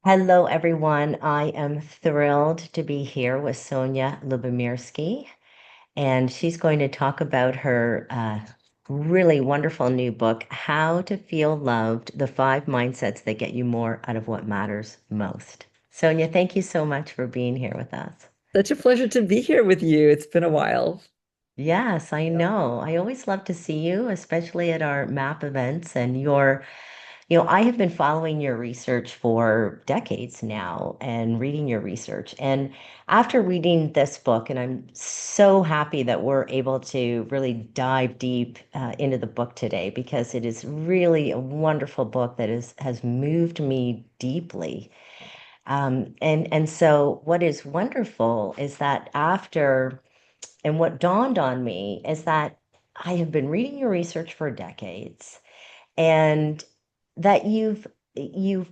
Hello, everyone. I am thrilled to be here with Sonja Lyubomirsky, and she's going to talk about her really wonderful new book, How to Feel Loved: The Five Mindsets That Get You More Out of What Matters Most. Sonja, thank you so much for being here with us. Such a pleasure to be here with you. It's been a while. Yes, I know. I always love to see you, especially at our MAP events, and I have been following your research for decades now and reading your research. And after reading this book, and I'm so happy that we're able to really dive deep into the book today because it is really a wonderful book that has moved me deeply. And so what is wonderful is that and what dawned on me is that I have been reading your research for decades and that you've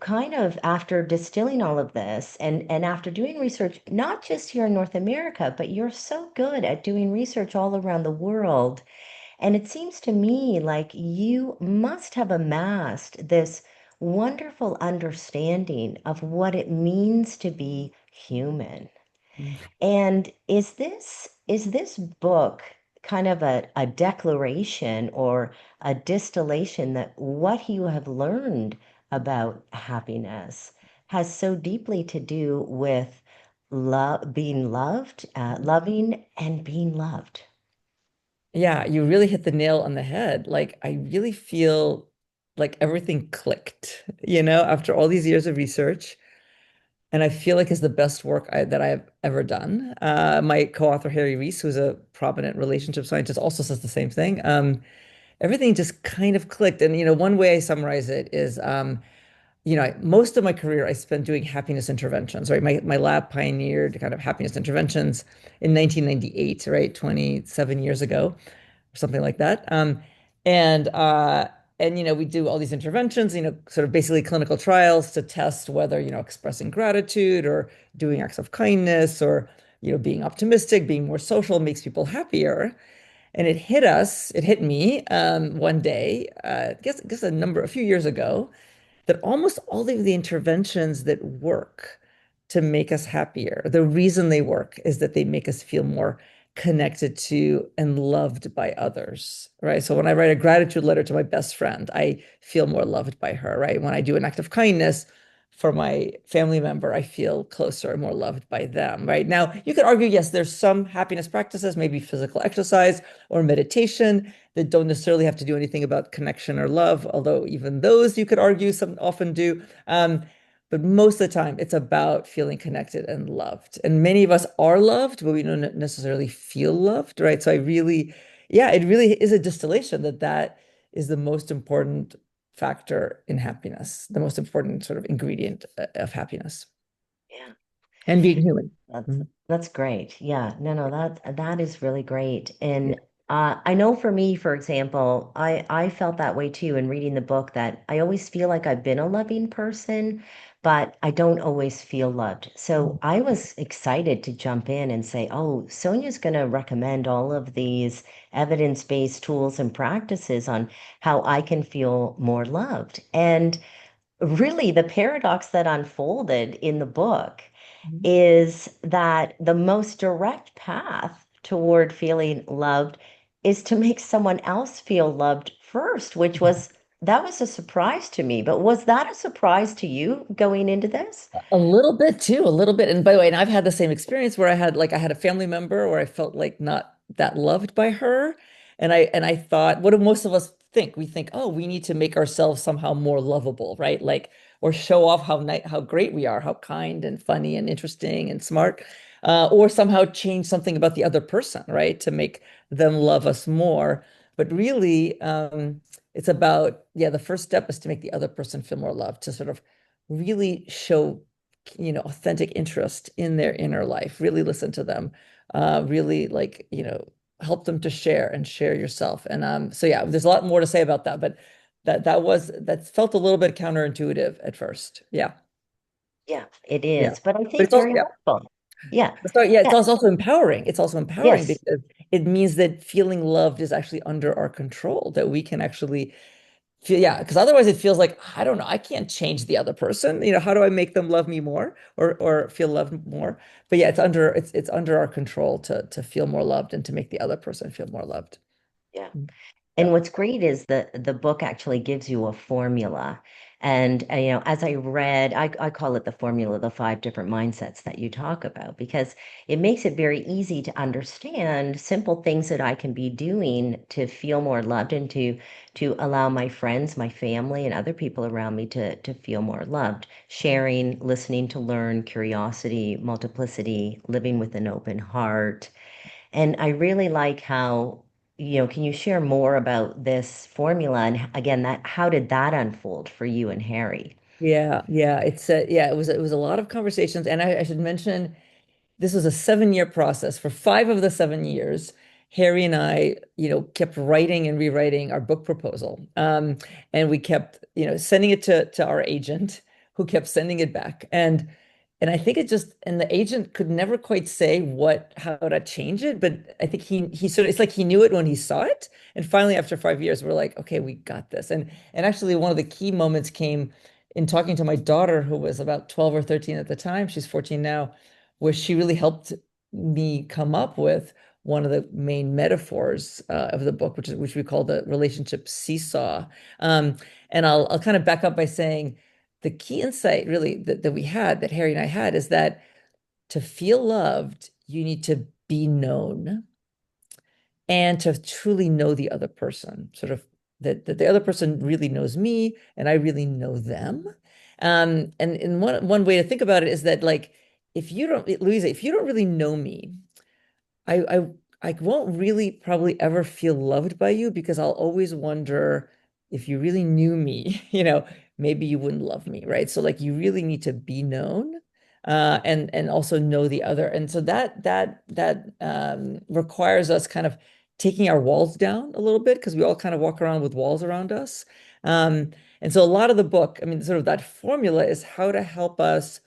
kind of, after distilling all of this and after doing research not just here in North America, but you're so good at doing research all around the world, and it seems to me like you must have amassed this wonderful understanding of what it means to be human. And is this book kind of a declaration or a distillation that what you have learned about happiness has so deeply to do with love, being loved, loving and being loved? Yeah, you really hit the nail on the head. Like, I really feel like everything clicked, after all these years of research. And I feel like it's the best work that I've ever done. My co-author, Harry Reese, who's a prominent relationship scientist, also says the same thing. Everything just kind of clicked. And, one way I summarize it is, most of my career I spent doing happiness interventions, right? My lab pioneered kind of happiness interventions in 1998, right? 27 years ago, or something like that. And uh, and we do all these interventions, sort of basically clinical trials to test whether, expressing gratitude or doing acts of kindness or, being optimistic, being more social makes people happier. And it hit me one day, I guess a few years ago, that almost all of the interventions that work to make us happier, the reason they work is that they make us feel more connected to and loved by others, right? So when I write a gratitude letter to my best friend, I feel more loved by her, right? When I do an act of kindness for my family member, I feel closer and more loved by them, right? Now, you could argue, yes, there's some happiness practices, maybe physical exercise or meditation that don't necessarily have to do anything about connection or love, although even those you could argue some often do. But most of the time, it's about feeling connected and loved. And many of us are loved, but we don't necessarily feel loved, right? So yeah, it really is a distillation that is the most important factor in happiness, the most important sort of ingredient of happiness Yeah. and being human. That's Mhm. that's great. Yeah, no, that is really great. Yeah. And I know for me, for example, I felt that way too in reading the book that I always feel like I've been a loving person, but I don't always feel loved. So I was excited to jump in and say, oh, Sonia's going to recommend all of these evidence-based tools and practices on how I can feel more loved. And really, the paradox that unfolded in the book Mhm. is that the most direct path toward feeling loved is to make someone else feel loved first, which was that was a surprise to me. But was that a surprise to you going into this? A little bit too, a little bit. And by the way, and I've had the same experience where I had a family member where I felt like not that loved by her. And I thought, what do most of us think? We think, oh, we need to make ourselves somehow more lovable, right? Like, or show off how great we are, how kind and funny and interesting and smart, or somehow change something about the other person, right? To make them love us more. But really, it's about, yeah, the first step is to make the other person feel more loved, to sort of really show authentic interest in their inner life, really listen to them, really like, help them to share and share yourself. And so yeah, there's a lot more to say about that, but that felt a little bit counterintuitive at first. Yeah. Yeah, it Yeah. is, but I But think it's also, very yeah. helpful. Yeah, So yeah, it's yeah, also empowering. It's also empowering yes, because it means that feeling loved is actually under our control, that we can actually yeah, because otherwise it feels like, I don't know, I can't change the other person. How do I make them love me more or feel loved more? But yeah, it's under our control to feel more loved and to make the other person feel more loved. Yeah. Yeah. And what's great is that the book actually gives you a formula. And, as I read, I call it the formula, the five different mindsets that you talk about, because it makes it very easy to understand simple things that I can be doing to feel more loved and to allow my friends, my family, and other people around me to feel more loved. Sharing, listening to learn, curiosity, multiplicity, living with an open heart. And I really like how, can you share more about this formula and again, that how did that unfold for you and Harry? Yeah, yeah, yeah, it was a lot of conversations, and I should mention this was a 7-year process. For 5 of the 7 years, Harry and I, kept writing and rewriting our book proposal. And we kept, sending it to our agent, who kept sending it back. And I think and the agent could never quite say how to change it, but I think he sort of, it's like he knew it when he saw it. And finally, after 5 years, we're like, okay, we got this. And actually, one of the key moments came in talking to my daughter, who was about 12 or 13 at the time. She's 14 now, where she really helped me come up with one of the main metaphors of the book, which we call the relationship seesaw. Um, and I'll kind of back up by saying the key insight really that we had, that Harry and I had, is that to feel loved, you need to be known and to truly know the other person, sort of that the other person really knows me and I really know them. And one way to think about it is that, like, if you don't, Louisa, if you don't really know me, I I I won't really probably ever feel loved by you, because I'll always wonder, if you really knew me, maybe you wouldn't love me, right? So, like, you really need to be known, and also know the other. And so that requires us kind of taking our walls down a little bit, because we all kind of walk around with walls around us. Um, and so a lot of the book, I mean, sort of that formula is how to help us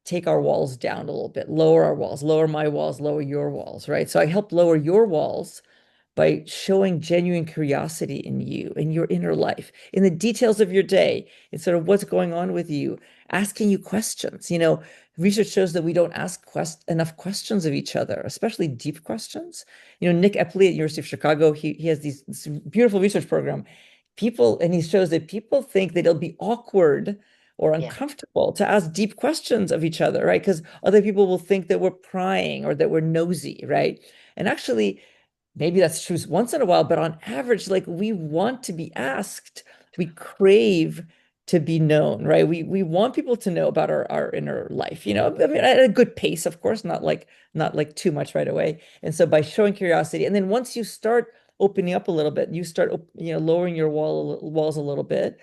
take our walls down a little bit, lower our walls, lower my walls, lower your walls, right? So I help lower your walls by showing genuine curiosity in you, in your inner life, in the details of your day, in sort of what's going on with you, asking you questions. Research shows that we don't ask enough questions of each other, especially deep questions. Nick Epley at University of Chicago, he has this beautiful research program. And he shows that people think that it'll be awkward or Yeah. uncomfortable to ask deep questions of each other, right? Because other people will think that we're prying or that we're nosy, right? And actually, maybe that's true once in a while, but on average, like, we want to be asked. We crave to be known, right? We want people to know about our inner life, I mean, at a good pace, of course, not like too much right away. And so by showing curiosity, and then once you start opening up a little bit, you start, lowering your walls a little bit,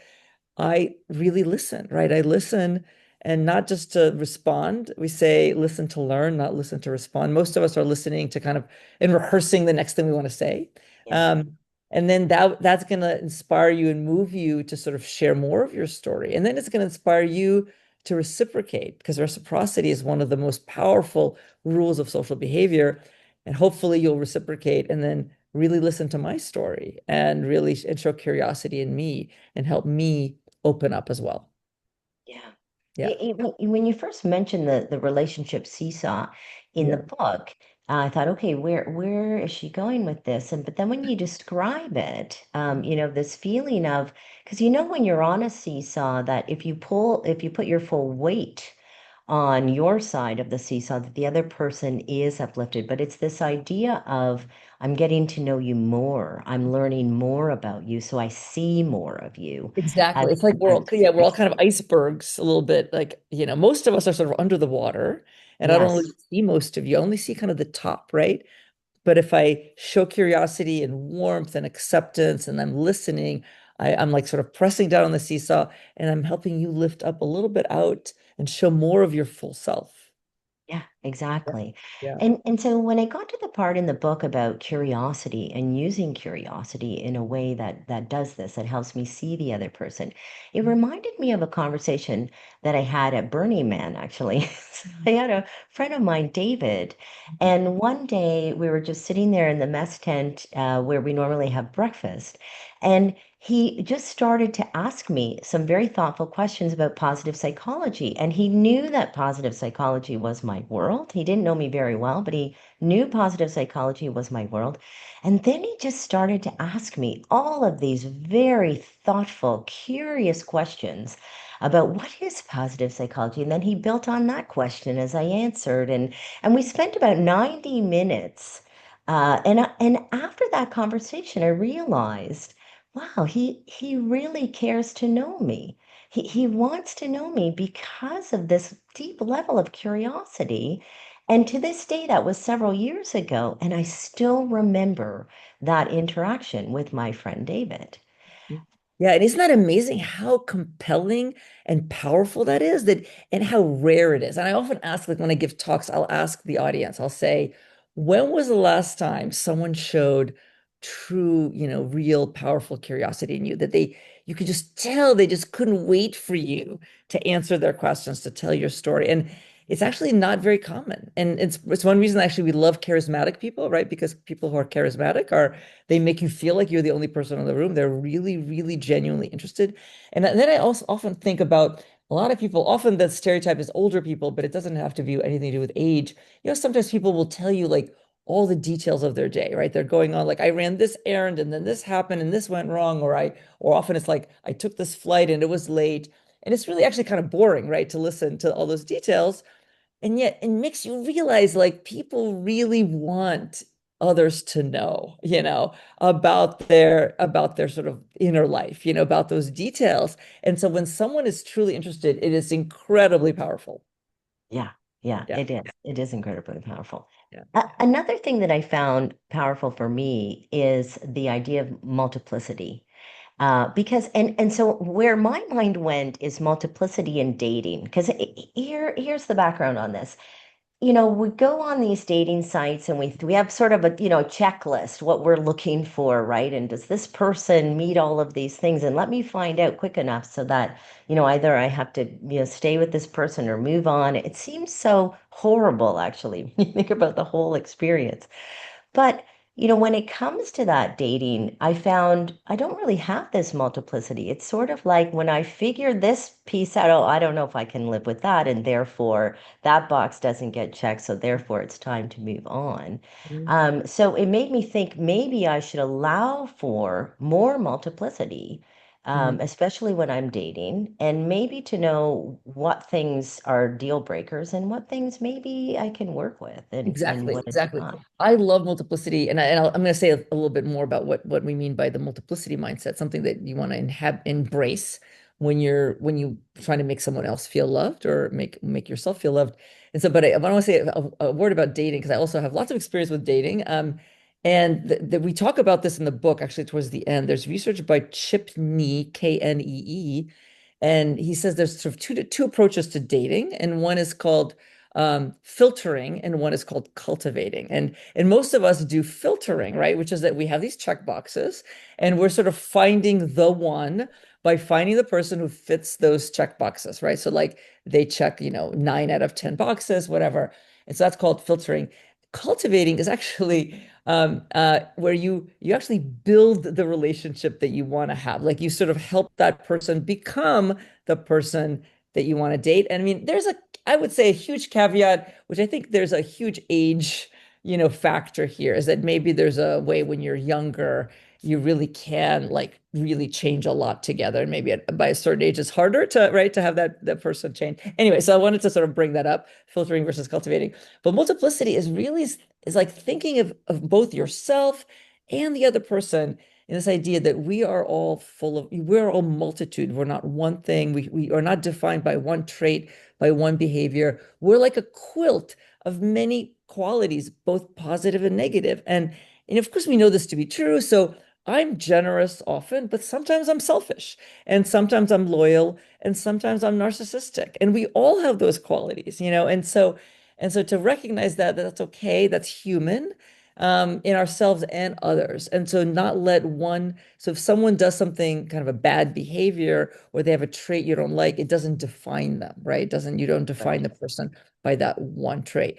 I really listen, right? I listen, and not just to respond. We say listen to learn, not listen to respond. Most of us are listening to kind of and rehearsing the next thing we want to say. Yeah. Um, and then that's going to inspire you and move you to sort of share more of your story. And then it's going to inspire you to reciprocate, because reciprocity is one of the most powerful rules of social behavior. And hopefully you'll reciprocate and then really listen to my story and really and show curiosity in me and help me open up as well. Yeah. Yeah. When you first mentioned the relationship seesaw in the Yeah. book, I thought, okay, where is she going with this? And but then when you describe it, this feeling of, because when you're on a seesaw, that if you put your full weight on your side of the seesaw, that the other person is uplifted. But it's this idea of, I'm getting to know you more, I'm learning more about you, so I see more of you as Exactly. It's like as we're all kind of icebergs a little bit. Like, most of us are sort of under the water, and I don't yes. really see most of you. I only see kind of the top, right? But if I show curiosity and warmth and acceptance and I'm listening, I'm like sort of pressing down on the seesaw, and I'm helping you lift up a little bit out and show more of your full self. Yeah, Yeah. exactly. Yeah. And so when I got to the part in the book about curiosity and using curiosity in a way that does this, that helps me see the other person, it reminded me of a conversation that I had at Burning Man, actually. So I had a friend of mine, David, and one day we were just sitting there in the mess tent where we normally have breakfast. And he just started to ask me some very thoughtful questions about positive psychology. And he knew that positive psychology was my world. He didn't know me very well, but he knew positive psychology was my world. And then he just started to ask me all of these very thoughtful, curious questions about what is positive psychology. And then he built on that question as I answered. And we spent about 90 minutes. And after that conversation, I realized, wow, he really cares to know me. He wants to know me because of this deep level of curiosity. And to this day, that was several years ago, and I still remember that interaction with my friend David. Yeah, and isn't that amazing how compelling and powerful that is that and how rare it is. And I often ask, like when I give talks, I'll ask the audience, I'll say, when was the last time someone showed true, real powerful curiosity in you that you could just tell they just couldn't wait for you to answer their questions, to tell your story. And it's actually not very common. And it's one reason actually we love charismatic people, right? Because people who are charismatic are they make you feel like you're the only person in the room. They're really, really genuinely interested. And then I also often think about a lot of people, often the stereotype is older people, but it doesn't have to be anything to do with age. Sometimes people will tell you like all the details of their day, right? They're going on like I ran this errand and then this happened and this went wrong, or often it's like I took this flight and it was late. And it's really actually kind of boring, right, to listen to all those details. And yet it makes you realize like people really want others to know, about their sort of inner life, about those details. And so when someone is truly interested, it is incredibly powerful. Yeah, yeah, Yeah. it is. It is incredibly powerful. Yeah. Another thing that I found powerful for me is the idea of multiplicity. Because and so where my mind went is multiplicity in dating. Because here's the background on this. We go on these dating sites and we have sort of a checklist, what we're looking for, right? And does this person meet all of these things? And let me find out quick enough so that, either I have to, stay with this person or move on. It seems so horrible, actually, when you think about the whole experience. But, when it comes to that dating, I found I don't really have this multiplicity. It's sort of like when I figure this piece out, oh, I don't know if I can live with that, and therefore that box doesn't get checked, so therefore it's time to move on. Mm. So it made me think maybe I should allow for more multiplicity, Mhm. especially when I'm dating, and maybe to know what things are deal breakers and what things maybe I can work with and Exactly, what it's exactly. not. I love multiplicity, and I'm going to say a little bit more about what we mean by the multiplicity mindset, something that you want to embrace when you trying to make someone else feel loved or make yourself feel loved. And so, but I want to say a word about dating because I also have lots of experience with dating. And we talk about this in the book actually towards the end. There's research by Chip Nee, Knee, and he says there's sort of two approaches to dating, and one is called filtering and one is called cultivating. And most of us do filtering, right? Which is that we have these check boxes and we're sort of finding the one by finding the person who fits those check boxes, right? So like they check, 9 out of 10 boxes, whatever. And so that's called filtering. Cultivating is actually where you actually build the relationship that you want to have. Like you sort of help that person become the person that you want to date. And I mean, I would say a huge caveat, which I think there's a huge age, factor here, is that maybe there's a way when you're younger, you really can like really change a lot together. And maybe by a certain age, it's harder to, right, to have that person change. Anyway, so I wanted to sort of bring that up, filtering versus cultivating. But multiplicity is like thinking of both yourself and the other person in this idea that we're all multitude. We're not one thing. We are not defined by one trait, by one behavior. We're like a quilt of many qualities, both positive and negative. And of course, we know this to be true. So I'm generous often, but sometimes I'm selfish, and sometimes I'm loyal, and sometimes I'm narcissistic. And we all have those qualities, and so to recognize that that's okay, that's human, in ourselves and others. And so not let one, so if someone does something kind of a bad behavior or they have a trait you don't like, it doesn't define them, right? You don't define Right. the person by that one trait.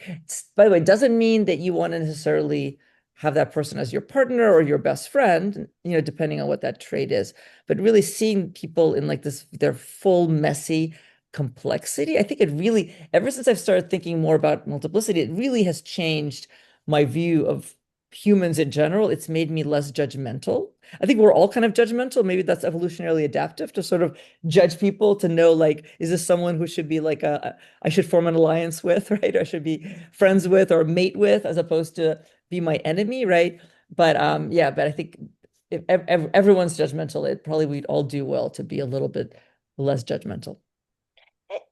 By the way, it doesn't mean that you want to necessarily have that person as your partner or your best friend, depending on what that trait is. But really seeing people in like this, their full messy complexity, I think it really, ever since I've started thinking more about multiplicity, it really has changed my view of humans in general. It's made me less judgmental. I think we're all kind of judgmental. Maybe that's evolutionarily adaptive to sort of judge people, to know like, is this someone who should be like I should form an alliance with, right? Or I should be friends with or mate with, as opposed to be my enemy, right? But yeah, but I think if everyone's judgmental, it probably we'd all do well to be a little bit less judgmental.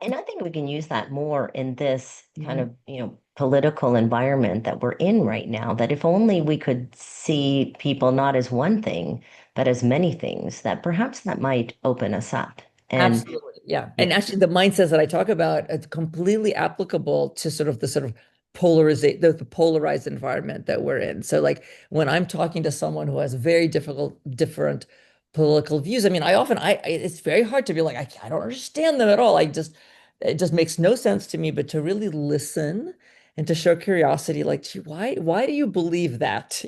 And I think we can use that more in this kind Mhm. of, political environment that we're in right now, that if only we could see people not as one thing, but as many things, that perhaps that might open us up. And Absolutely. Yeah. And yeah, actually the mindsets that I talk about are completely applicable to sort of the sort of the polarized environment that we're in. So like when I'm talking to someone who has very different political views, I mean, it's very hard to be like, I don't understand them at all. It just makes no sense to me, but to really listen and to show curiosity, like, gee, why do you believe that?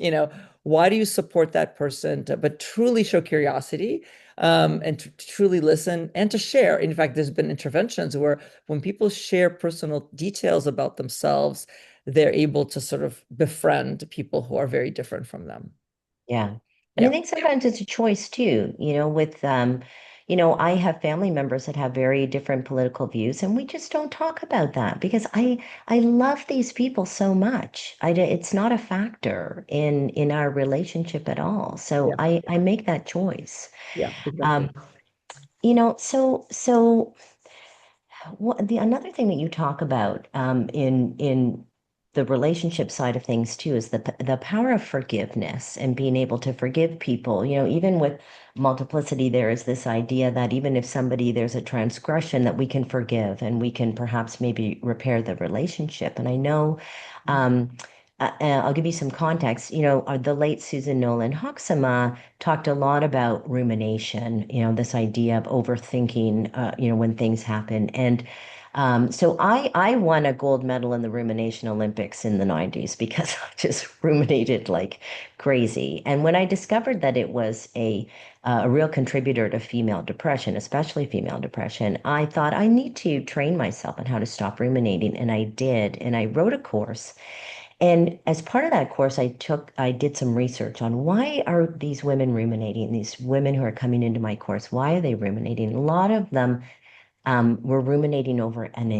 Why do you support that person? But truly show curiosity, and to truly listen and to share. In fact, there's been interventions where when people share personal details about themselves, they're able to sort of befriend people who are very different from them. yeah. And I Yeah. think sometimes it's a choice too, with I have family members that have very different political views, and we just don't talk about that because I love these people so much. It's not a factor in our relationship at all. So Yeah. I make that choice. Yeah, exactly. Um, so the another thing that you talk about in the relationship side of things too is the power of forgiveness and being able to forgive people. Even with multiplicity, there is this idea that even if there's a transgression, that we can forgive and we can perhaps maybe repair the relationship. And I know, I'll give you some context. The late Susan Nolan Hoxema talked a lot about rumination, this idea of overthinking, when things happen. And so I won a gold medal in the rumination Olympics in the 90s because I just ruminated like crazy. And when I discovered that it was a real contributor to female depression, especially female depression, I thought I need to train myself on how to stop ruminating. And I did. And I wrote a course. And as part of that course, I did some research on why are these women ruminating, these women who are coming into my course, why are they ruminating? A lot of them were ruminating over an Yeah.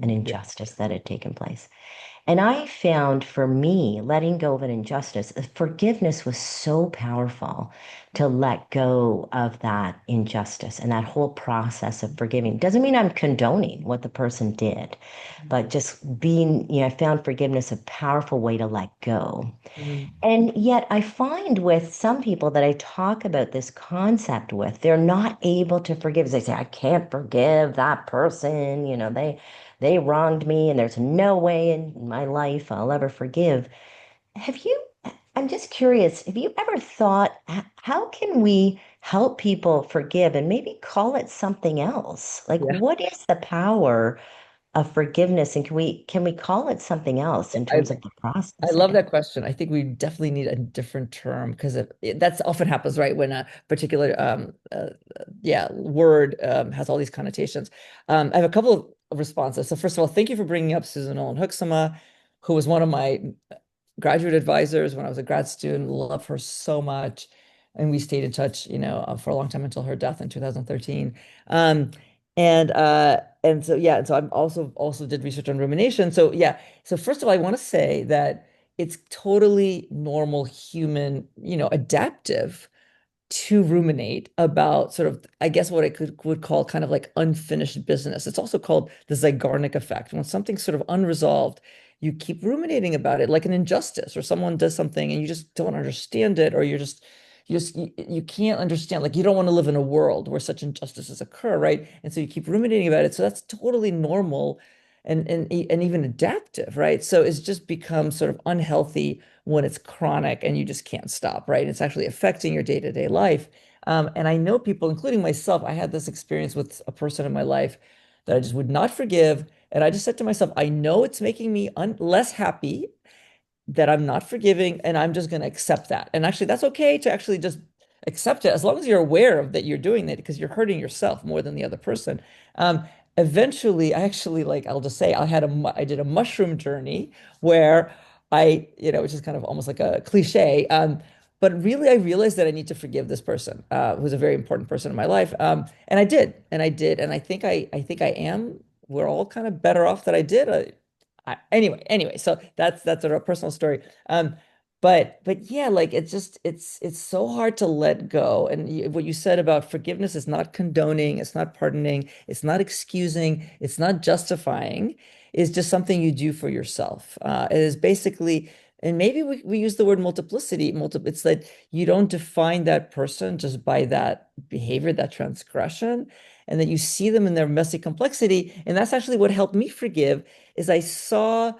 injustice that had taken place. And I found for me, letting go of an injustice, forgiveness was so powerful to let go of that injustice and that whole process of forgiving. Doesn't mean I'm condoning what the person did, but just being, I found forgiveness a powerful way to let go. Mhm. And yet, I find with some people that I talk about this concept with, they're not able to forgive. They say, I can't forgive that person. They wronged me, and there's no way in my life I'll ever forgive. Have you, I'm just curious, have you ever thought, how can we help people forgive and maybe call it something else? Like, Yeah. what is the power of forgiveness? And can we call it something else in I, terms of the I love processing? that question. I think we definitely need a different term because that's often happens, right? When a particular yeah, word has all these connotations. I have a couple of responses. So first of all, thank you for bringing up Susan Nolan Huxama, who was one of my graduate advisors when I was a grad student. Love her so much. And we stayed in touch, for a long time until her death in 2013. And so yeah, and so I'm also did research on rumination. So yeah, so first of all, I want to say that it's totally normal human, adaptive to ruminate about sort of, I guess what I would call kind of like unfinished business. It's also called the Zeigarnik effect. When something's sort of unresolved, you keep ruminating about it, like an injustice, or someone does something and you just don't understand it, or you can't understand. Like you don't want to live in a world where such injustices occur, right? And so you keep ruminating about it. So that's totally normal and even adaptive, right? So it's just become sort of unhealthy when it's chronic and you just can't stop, right? It's actually affecting your day-to-day life. And I know people, including myself, I had this experience with a person in my life that I just would not forgive. And I just said to myself, I know it's making me less happy. that I'm not forgiving, and I'm just going to accept that. And actually, that's okay to actually just accept it as long as you're aware of that you're doing that because you're hurting yourself more than the other person. Um, Eventually, I actually like I'll just say I did a mushroom journey where which is kind of almost like a cliche. But really, I realized that I need to forgive this person, who's a very important person in my life. And I did, and I think I am. We're all kind of better off that I did. Anyway, so that's a personal story. But yeah, like it's so hard to let go. And what you said about forgiveness is not condoning, it's not pardoning, it's not excusing, it's not justifying. It's just something you do for yourself. It is basically, and maybe we use the word multiplicity. It's that you don't define that person just by that behavior, that transgression, and that you see them in their messy complexity. And that's actually what helped me forgive is I saw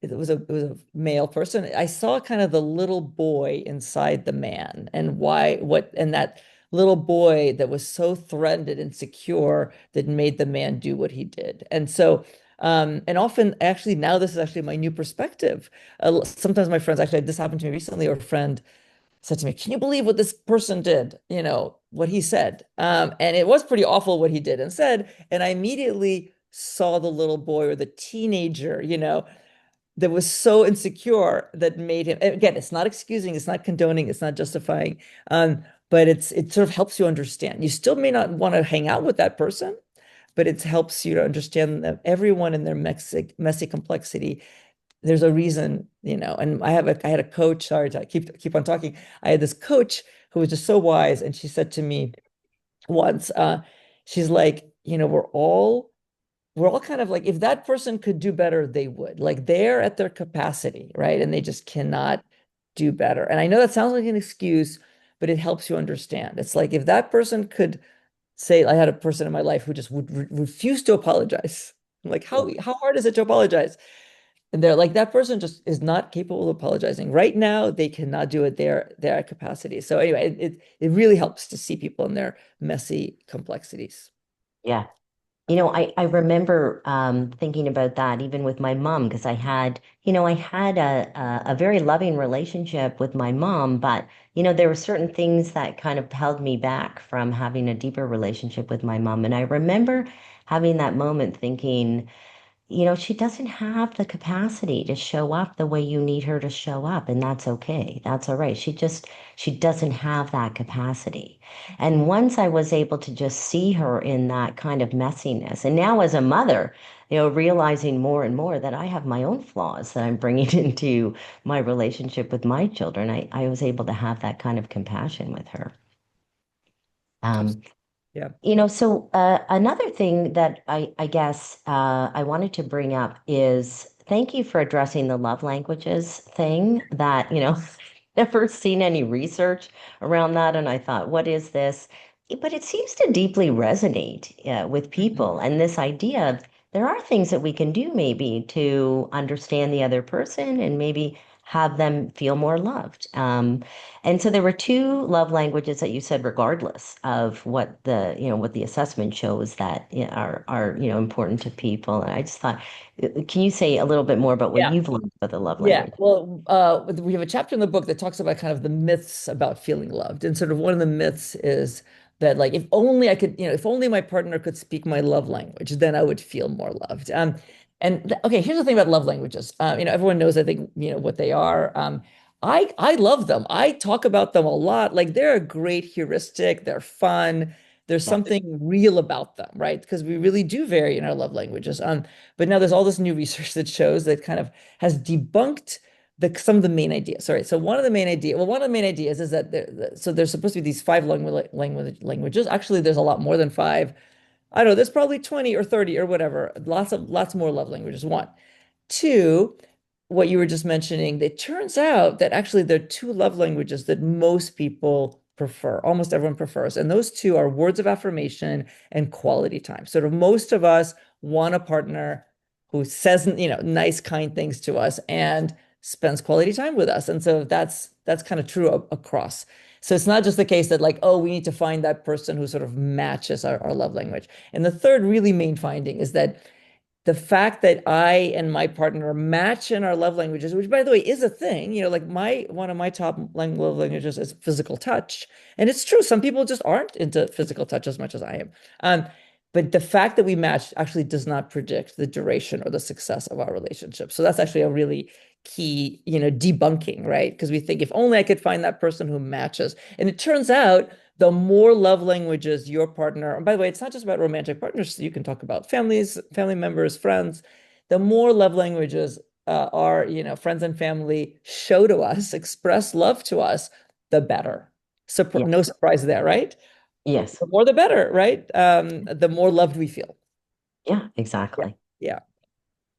it was a male person. I saw kind of the little boy inside the man and that little boy that was so threatened and insecure that made the man do what he did. And so and often actually now this is actually my new perspective. Sometimes my friends actually this happened to me recently, or a friend said to me, "Can you believe what this person did? You know, what he said." And it was pretty awful what he did and said. And I immediately saw the little boy or the teenager, that was so insecure that made him, again, it's not excusing, it's not condoning, it's not justifying. But it sort of helps you understand. You still may not want to hang out with that person, but it helps you to understand that everyone in their messy complexity, there's a reason, and I had a coach, sorry to keep on talking. I had this coach who was just so wise, and she said to me once, she's like, we're all kind of like, if that person could do better, they would. Like they're at their capacity, right? And they just cannot do better. And I know that sounds like an excuse, but it helps you understand. It's like if that person could say, I had a person in my life who just would re refuse to apologize. I'm like, how hard is it to apologize? And they're like, that person just is not capable of apologizing. Right now, they cannot do it. They're at capacity. So anyway, it really helps to see people in their messy complexities. Yeah. I remember thinking about that even with my mom because I had a very loving relationship with my mom, but there were certain things that kind of held me back from having a deeper relationship with my mom. And I remember having that moment thinking, she doesn't have the capacity to show up the way you need her to show up, and that's okay. That's all right. She doesn't have that capacity. And once I was able to just see her in that kind of messiness, and now as a mother, realizing more and more that I have my own flaws that I'm bringing into my relationship with my children, I was able to have that kind of compassion with her. Um, Yeah. so another thing that I guess I wanted to bring up is thank you for addressing the love languages thing that, never seen any research around that. And I thought, what is this? But it seems to deeply resonate with Mhm. people. And this idea of there are things that we can do maybe to understand the other person and maybe have them feel more loved. And so there were two love languages that you said, regardless of what the assessment shows that are important to people. And I just thought, can you say a little bit more about what Yeah. you've learned about the love Yeah, language? well, we have a chapter in the book that talks about kind of the myths about feeling loved. And sort of one of the myths is that like if only I could, if only my partner could speak my love language, then I would feel more loved. Okay, here's the thing about love languages. Everyone knows, I think, what they are. I love them. I talk about them a lot. Like they're a great heuristic, they're fun. There's Yeah. something real about them, right? Because we really do vary in our love languages. But now there's all this new research that shows that kind of has debunked some of the main ideas. Sorry. So one of the main ideas is that there's supposed to be these five languages. Actually, there's a lot more than five. I don't know, there's probably 20 or 30 or whatever. Lots more love languages. One. Two, what you were just mentioning, it turns out that actually there are two love languages that most people prefer, almost everyone prefers. And those two are words of affirmation and quality time. Sort of most of us want a partner who says, nice, kind things to us and spends quality time with us. And so that's kind of true across. So it's not just the case that like, oh, we need to find that person who sort of matches our love language. And the third really main finding is that the fact that I and my partner match in our love languages, which by the way is a thing, like my one of my top love languages is physical touch. And it's true, some people just aren't into physical touch as much as I am. Um, but the fact that we match actually does not predict the duration or the success of our relationship. So that's actually a really key, debunking, right? Because we think if only I could find that person who matches. And it turns out the more love languages your partner, and by the way, it's not just about romantic partners, you can talk about families, family members, friends. The more love languages our, friends and family show to us, express love to us, the better. Yeah. No surprise there, right? Yes. The more the better, right? The more loved we feel. Yeah, Yeah. exactly. Yeah.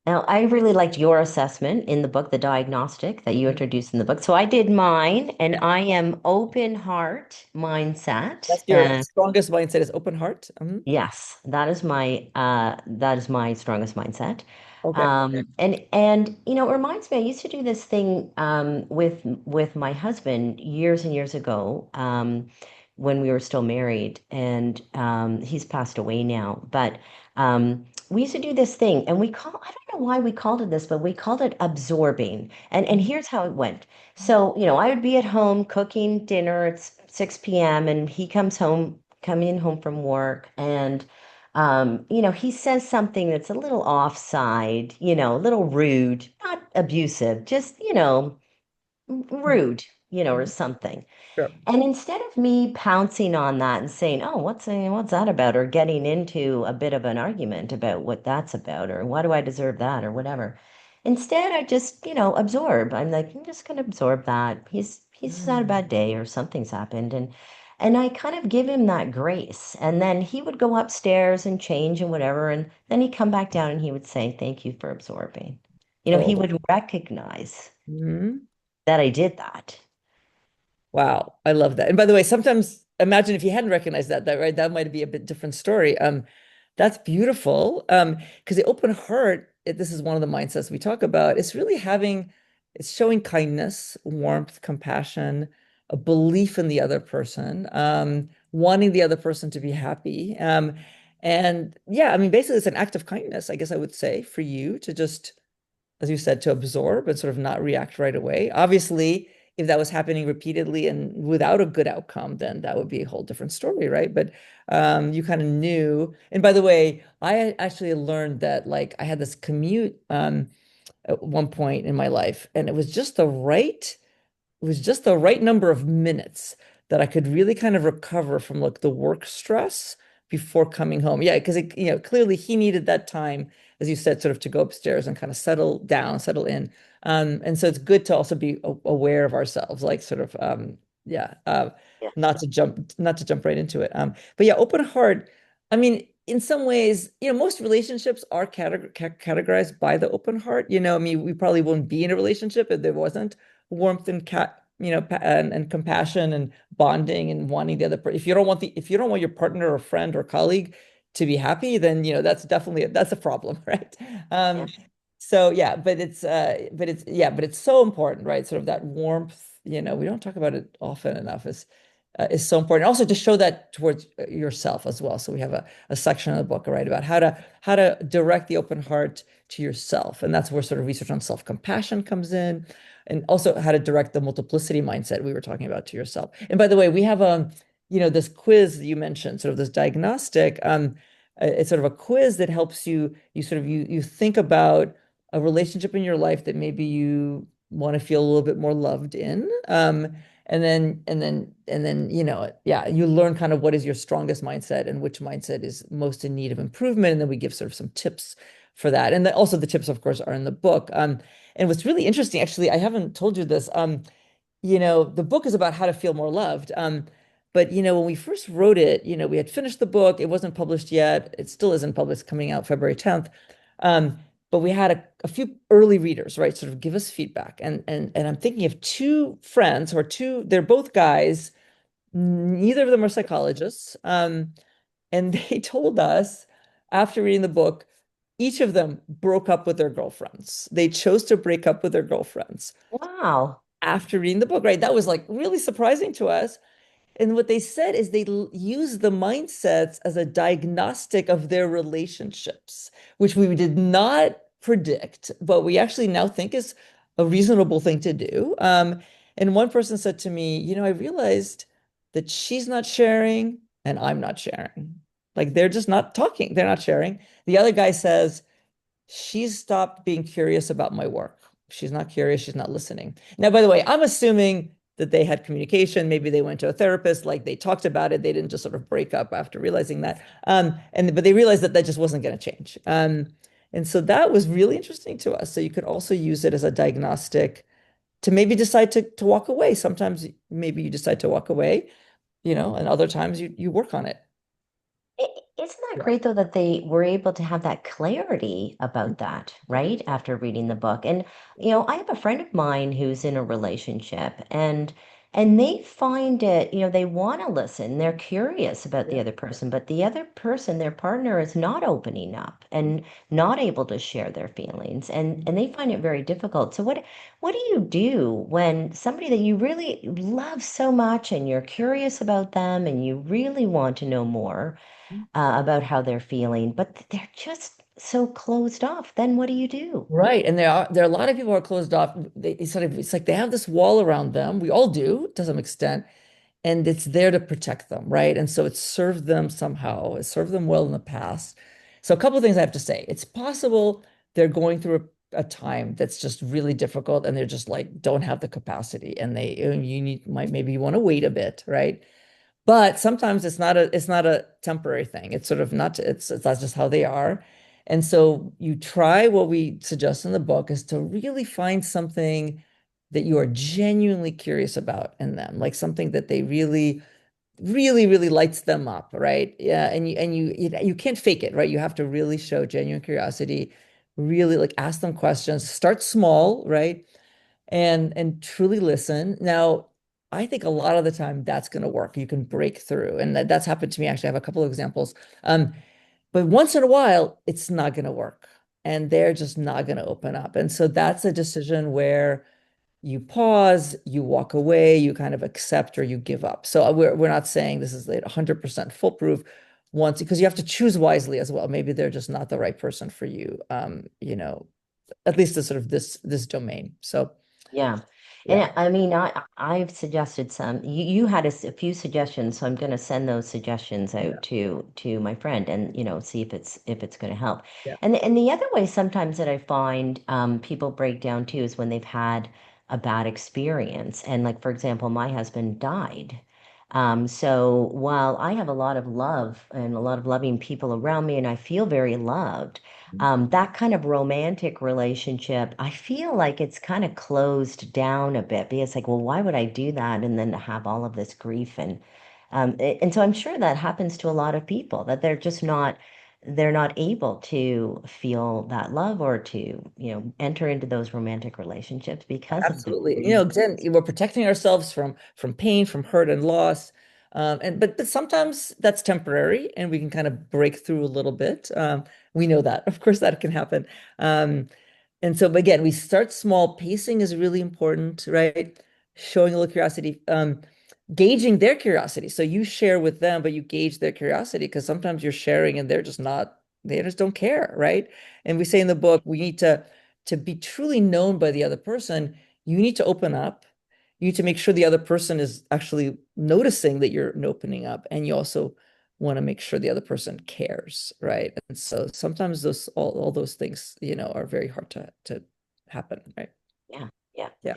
Now, I really liked your assessment in the book, the diagnostic that you Mhm. introduced in the book. So I did mine, and Yeah. I am open heart mindset. That's your strongest mindset is open heart. Mhm. Yes, that is my strongest mindset. Okay. And it reminds me, I used to do this thing with my husband years and years ago, when we were still married, and he's passed away now. But we used to do this thing, and I don't know why we called it this, but we called it absorbing. And Mhm. here's how it went. So, I would be at home cooking dinner. It's 6 p.m. and he coming home from work, and he says something that's a little offside, a little rude, not abusive, just, rude, or Mhm. something. Sure. And instead of me pouncing on that and saying, "Oh, what's that about?" or getting into a bit of an argument about what that's about, or why do I deserve that, or whatever, instead I just, absorb. I'm like, I'm just going to absorb that. He's just had a Mm. bad day, or something's happened, and I kind of give him that grace. And then he would go upstairs and change and whatever, and then he'd come back down and he would say, "Thank you for absorbing." He Oh. would recognize Mhm. that I did that. Wow, I love that. And by the way, sometimes imagine if you hadn't recognized that right, that might be a bit different story. That's beautiful. Because the open heart, this is one of the mindsets we talk about. It's showing kindness, warmth, compassion, a belief in the other person, wanting the other person to be happy. And yeah, I mean, basically, it's an act of kindness, I guess I would say, for you to just as you said, to absorb and sort of not react right away. Obviously, if that was happening repeatedly and without a good outcome, then that would be a whole different story, right? But you kind of knew. And by the way, I actually learned that like I had this commute at one point in my life, and it was just the right number of minutes that I could really kind of recover from like the work stress before coming home. Yeah, because clearly he needed that time, as you said, sort of to go upstairs and kind of settle down, settle in. And so it's good to also be aware of ourselves, like sort of yeah, Yeah. not to jump right into it. But yeah, open heart. I mean, in some ways, most relationships are categorized by the open heart. I mean, we probably wouldn't be in a relationship if there wasn't warmth and and compassion and bonding and wanting the other person. If you don't want your partner or friend or colleague to be happy, then that's definitely that's a problem, right? Yeah. Um, so yeah, but it's so important, right? Sort of that warmth. We don't talk about it often enough. Is so important. Also to show that towards yourself as well. So we have a section in the book, right, about how to direct the open heart to yourself, and that's where sort of research on self-compassion comes in, and also how to direct the multiplicity mindset we were talking about to yourself. And by the way, we have this quiz that you mentioned, sort of this diagnostic. It's sort of a quiz that helps you sort of you think about a relationship in your life that maybe you want to feel a little bit more loved in. And then yeah, you learn kind of what is your strongest mindset and which mindset is most in need of improvement. And then we give sort of some tips for that. And then also the tips, of course, are in the book. And what's really interesting, actually, I haven't told you this. The book is about how to feel more loved. But when we first wrote it, we had finished the book. It wasn't published yet. It still isn't published, coming out February 10th. But we had a few early readers, right, sort of give us feedback. And I'm thinking of two friends who are they're both guys. Neither of them are psychologists. And they told us after reading the book, each of them broke up with their girlfriends. They chose to break up with their girlfriends Wow. after reading the book, right? That was like really surprising to us. And what they said is they use the mindsets as a diagnostic of their relationships, which we did not predict, but we actually now think is a reasonable thing to do. And one person said to me, I realized that she's not sharing and I'm not sharing. Like they're just not talking, they're not sharing. The other guy says, she's stopped being curious about my work. She's not curious, she's not listening. Now, by the way, I'm assuming that they had communication. Maybe they went to a therapist, like they talked about it. They didn't just sort of break up after realizing that. But they realized that that just wasn't going to change. And so that was really interesting to us. So you could also use it as a diagnostic to maybe decide to walk away. Sometimes maybe you decide to walk away, and other times you work on it. Isn't that Yeah. great though that they were able to have that clarity about that, right? After reading the book. And I have a friend of mine who's in a relationship and they find it, they want to listen. They're curious about the Yeah. other person, but the other person, their partner is not opening up and not able to share their feelings and they find it very difficult. So what do you do when somebody that you really love so much and you're curious about them and you really want to know more about how they're feeling, but they're just so closed off. Then what do you do? Right. And there are a lot of people who are closed off. It's like they have this wall around them. We all do to some extent, and it's there to protect them, right? And so it's served them somehow. It served them well in the past. So a couple of things I have to say. It's possible they're going through a time that's just really difficult and they're just like don't have the capacity and you maybe you want to wait a bit, right? But sometimes it's not a temporary thing. It's sort of not it's that's just how they are. And so you try what we suggest in the book is to really find something that you are genuinely curious about in them, like something that they really, really, really lights them up, right? Yeah, and you can't fake it, right? You have to really show genuine curiosity, really like ask them questions, start small, right? And truly listen. Now, I think a lot of the time that's going to work. You can break through, and that's happened to me. Actually, I have a couple of examples. But once in a while, it's not going to work, and they're just not going to open up. And so that's a decision where you pause, you walk away, you kind of accept or you give up. So we're not saying this is like 100% foolproof once because you have to choose wisely as well. Maybe they're just not the right person for you. At least this sort of this domain. So Yeah. yeah. And I mean, I've suggested some. You had a few suggestions, so I'm going to send those suggestions Yeah. out to my friend and see if it's going to help. Yeah. And the other way sometimes that I find people break down too is when they've had a bad experience. And like for example, my husband died. So while I have a lot of love and a lot of loving people around me, and I feel very loved. That kind of romantic relationship, I feel like it's kind of closed down a bit because like, well, why would I do that? And then to have all of this grief and so I'm sure that happens to a lot of people that they're not able to feel that love or to, enter into those romantic relationships because of the Absolutely. grief. Again, we're protecting ourselves from pain, from hurt and loss. But sometimes that's temporary and we can kind of break through a little bit. We know that. Of course, that can happen. Um, and so again, we start small. Pacing is really important, right? Showing a little curiosity, gauging their curiosity. So you share with them, but you gauge their curiosity because sometimes you're sharing and they just don't care, right? And we say in the book, we need to be truly known by the other person, you need to open up. You need to make sure the other person is actually noticing that you're opening up. And you also want to make sure the other person cares, right? And so sometimes all those things, are very hard to happen, right? Yeah, yeah. Yeah.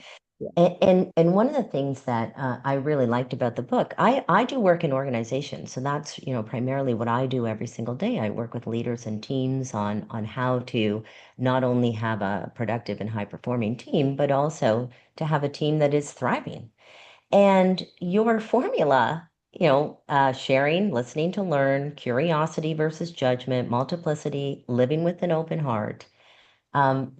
Yeah. And one of the things that I really liked about the book, I do work in organizations, so that's primarily what I do every single day. I work with leaders and teams on how to not only have a productive and high performing team, but also to have a team that is thriving. And your formula, sharing, listening to learn, curiosity versus judgment, multiplicity, living with an open heart.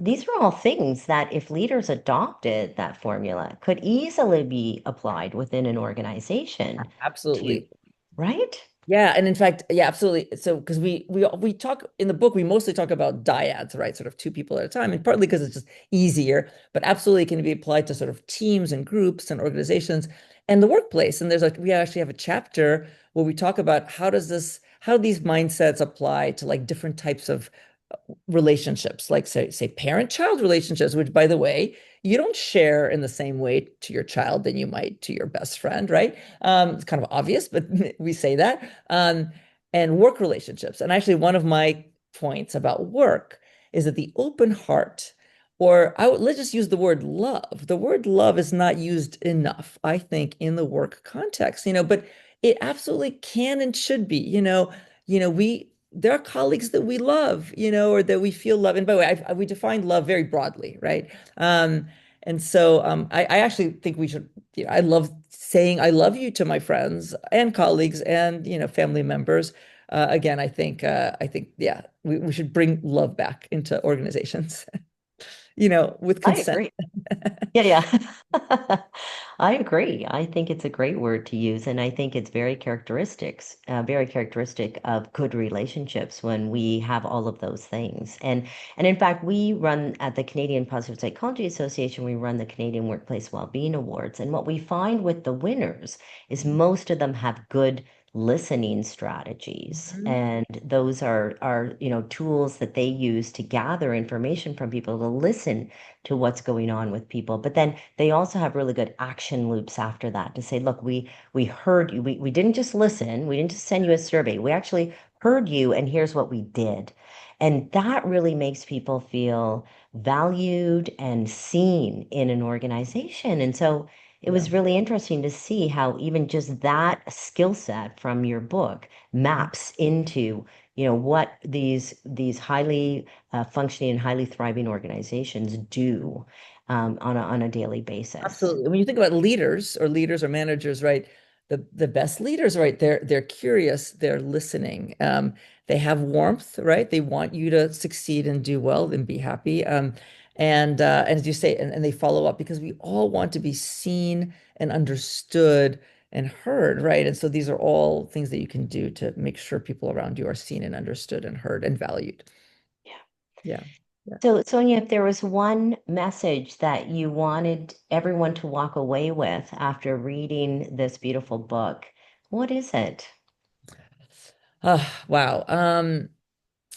These are all things that if leaders adopted that formula could easily be applied within an organization to, Absolutely. right? Yeah, and in fact, yeah, absolutely. So because we talk in the book, we mostly talk about dyads, right? Sort of two people at a time, and partly because it's just easier, but absolutely can be applied to sort of teams and groups and organizations. and the workplace. And we actually have a chapter where we talk about how do these mindsets apply to like different types of relationships, like say parent-child relationships, which by the way, you don't share in the same way to your child than you might to your best friend, right? It's kind of obvious, but we say that. And work relationships. And actually, one of my points about work is that the open heart, let's just use the word love. The word love is not used enough, I think, in the work context, but it absolutely can and should be, there are colleagues that we love, or that we feel love. And by the way, we define love very broadly, right? And so I actually think we should, I love saying I love you to my friends and colleagues and, family members. Again, yeah, we should bring love back into organizations, with I consent. agree. Yeah, yeah. I agree. I think it's a great word to use, and I think it's very characteristic of good relationships when we have all of those things. And in fact, we run at the Canadian Positive Psychology Association, we run the Canadian Workplace Wellbeing Awards, and what we find with the winners is most of them have good listening strategies, Mhm. and those are tools that they use to gather information from people to listen to what's going on with people. But then they also have really good action loops after that to say, look, we heard you. We didn't just listen. We didn't just send you a survey. We actually heard you, and here's what we did. And that really makes people feel valued and seen in an organization. And so it Yeah. was really interesting to see how even just that skill set from your book maps into what these highly functioning and highly thriving organizations do on a daily basis. Absolutely. When you think about leaders or managers, right? The best leaders, right? They're curious, they're listening. They have warmth, right? They want you to succeed and do well and be happy. And as you say, and they follow up because we all want to be seen and understood and heard, right? And so these are all things that you can do to make sure people around you are seen and understood and heard and valued. Yeah. Yeah. Yeah. So, Sonia, if there was one message that you wanted everyone to walk away with after reading this beautiful book, what is it? Wow.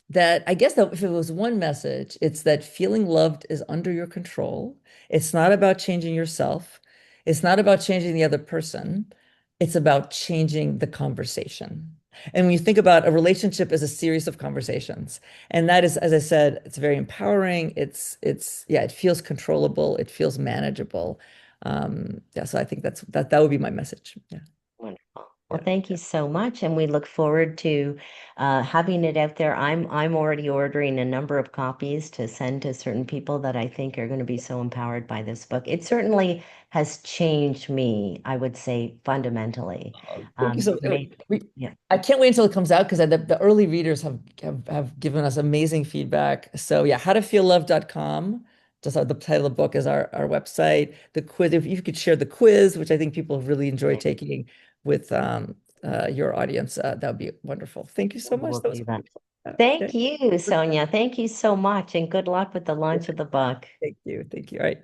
That I guess that if it was one message, it's that feeling loved is under your control. It's not about changing yourself. It's not about changing the other person. It's about changing the conversation. And when you think about a relationship as a series of conversations, and that is, as I said, it's very empowering. Yeah, it feels controllable. It feels manageable. Yeah, so I think that would be my message. Yeah, Wonderful. Well, yeah. thank you so much, and we look forward to having it out there. I'm already ordering a number of copies to send to certain people that I think are going to be so empowered by this book. It certainly has changed me, I would say, fundamentally. Oh, thank you so much. Made, yeah, I can't wait until it comes out because the early readers have given us amazing feedback. So yeah, howtofeellove.com. Just the title of the book is our website. The quiz, if you could share the quiz, which I think people have really enjoyed okay, taking with your audience, that would be wonderful. Thank you so we much. will That was do that. okay. Thank you, Sonia. Thank you so much, and good luck with the launch of the book. Thank you. Thank you. All right.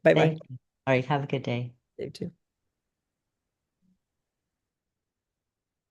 Bye bye. Thank you. All right, have a good day. You too.